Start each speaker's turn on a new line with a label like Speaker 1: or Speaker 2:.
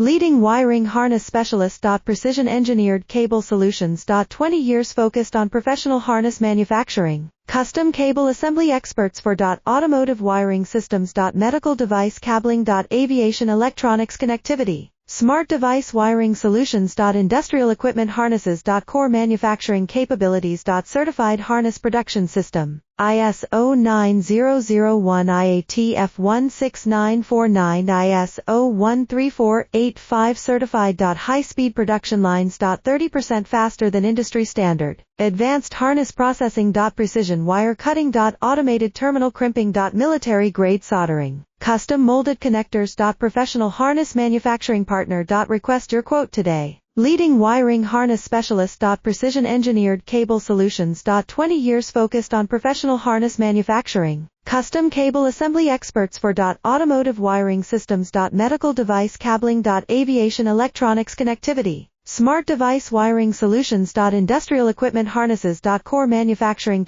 Speaker 1: Leading wiring harness specialist. Precision engineered cable solutions. 20 years focused on professional harness manufacturing. Custom cable assembly experts for automotive wiring systems. Medical device cabling. Aviation electronics connectivity. Smart device wiring solutions. Industrial equipment harnesses. Core manufacturing capabilities. Certified harness production system. ISO 9001 IATF 16949 ISO 13485 certified. High-speed production lines. 30% faster than industry standard. Advanced harness processing. Precision wire cutting. Automated terminal crimping. Military grade soldering. Custom molded connectors. Professional harness manufacturing partner. Request your quote today. Leading wiring harness specialist. Precision engineered cable solutions. 20 years focused on professional harness manufacturing. Custom cable assembly experts for automotive wiring systems. Medical device cabling. Aviation electronics connectivity. Smart device wiring solutions. Industrial equipment harnesses. Core manufacturing